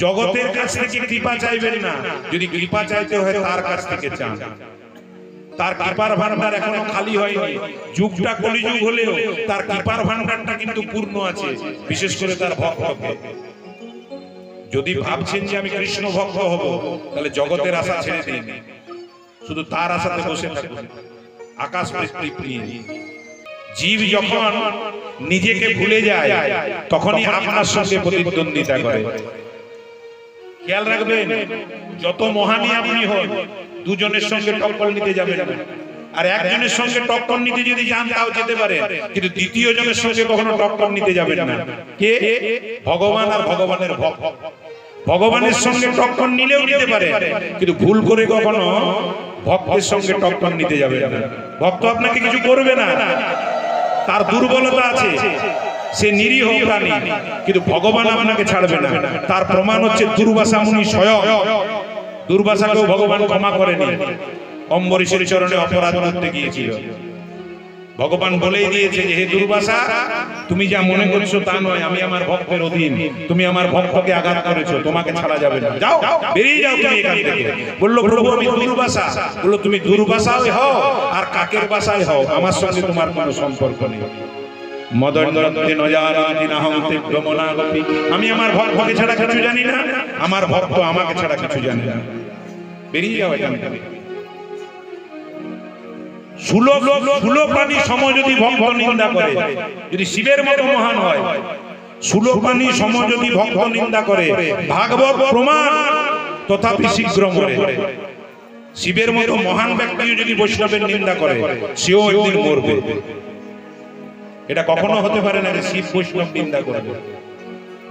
জগতের কাছ থেকে কৃপা চাইবেন না, যদি কৃপা চাইতে হয় তার কাছ থেকে চান। তার কৃপার ভান্ডার এখনো খালি হয়নি। যুগটা কলিযুগ হলেও তার কৃপার ভান্ডারটা কিন্তু পূর্ণ আছে, বিশেষ করে তার ভক্তকে। যদি ভাবছেন যে আমি কৃষ্ণ ভক্ত হব, তাহলে জগতের আশা ছেড়ে দিন, শুধু তার আশাতে বসে থাকুন। আকাশ পৃথিবী নিয়ে জীব যখন নিজেকে ভুলে যায়, তখনই আপনার সঙ্গে প্রতিদ্বন্দ্বিতা করে। খেয়াল রাখবেন, যত মহানী আপনি হন, দুজনের সঙ্গে টক্কর নিতে যাবেন না। আর একজনের সঙ্গে টক্কর নিতে যদি যান তাও যেতে পারে, কিন্তু দ্বিতীয় জনের সঙ্গে কখনো টক্কর নিতে যাবেন না। কে? ভগবান আর ভগবানের ভক্ত। ভগবানের সঙ্গে টক্কর নিলেও নিতে পারে, কিন্তু ভুল করে কখনো ভক্তের সঙ্গে টক্কর নিতে যাবেন না। ভক্ত আপনাকে কিছু করবে না, তার দুর্বলতা আছে, সে নিরীহ প্রাণী, কিন্তু ভগবান আপনাকে ছাড়বে না। তার প্রমাণ হচ্ছে দুর্বাসা মুনি স্বয়ং। দুর্বাসাকেও ভগবান ক্ষমা করেনি, অম্বরীশের চরণে অপরাধ করতে গিয়েছিল। ভগবান বলেই দিয়েছে যে হে দুর্বাসা, তুমি যা মনে করছো তা নয়, আমি আমার ভক্তের অধীন, তুমি আমার ভক্তকে আঘাত করেছো, তোমাকে ছাড়া যাবে না, যাও বেরিয়ে যাও তুমি এখান থেকে। বললো প্রভু আমি দুর্বাসা। বললো তুমি দুর্বাসাই হও আর কাকের বাসায় হও, আমার সঙ্গে তোমার কোনো সম্পর্ক নেই। আমি আমার ভক্তকে ছাড়া কিছু জানি না, আমার ভক্ত আমাকে ছাড়া কিছু জানে না, বেরিয়ে যাও এখান থেকে। ষোলো প্রাণী সম যদি ভক্ত নিন্দা করে, যদি শিবের মতো মহান হয়, ষোলো প্রাণী সম যদি ভক্ত নিন্দা করে, ভাগবত প্রমাণ তথাপি শীঘ্র মরে। শিবের মতো মহান ব্যক্তিও যদি বৈষ্ণবের নিন্দা করে, সেও একদিন মরবে। এটা কখনো হতে পারে না যে শিব বৈষ্ণব নিন্দা করবে।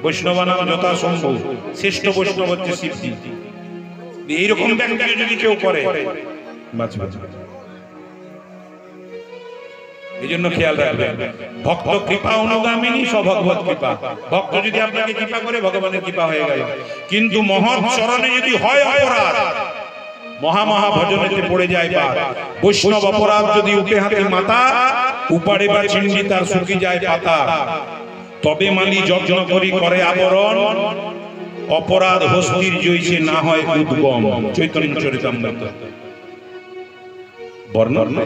বৈষ্ণবানাম যথা সম্ভব, শ্রেষ্ঠ বৈষ্ণব হচ্ছে শিবজি। এইরকম ব্যক্তিও যদি কেউ করে, এই জন্য খেয়াল রাখবেন, ভক্ত কৃপা অনুগামিনী সভগবত কৃপা। ভক্ত যদি আপনাকে কৃপা করে, ভগবানের কৃপা হয়ে গেল। কিন্তু মহৎ চরণে যদি হয় অপরাধ, মহা ভজনেতে পড়ে যায় বা বৈষ্ণব অপরাধ যদি উঠে হাতে মাতা, উপারে বা চিন্ডি তার শুকি যায় পাতা, তবে মালি যত্ন করি করে আবরণ, অপরাধ হস্তির জয়সে না হয় উদ্গম। চৈতন্য চরিতামৃত বর্ণনা।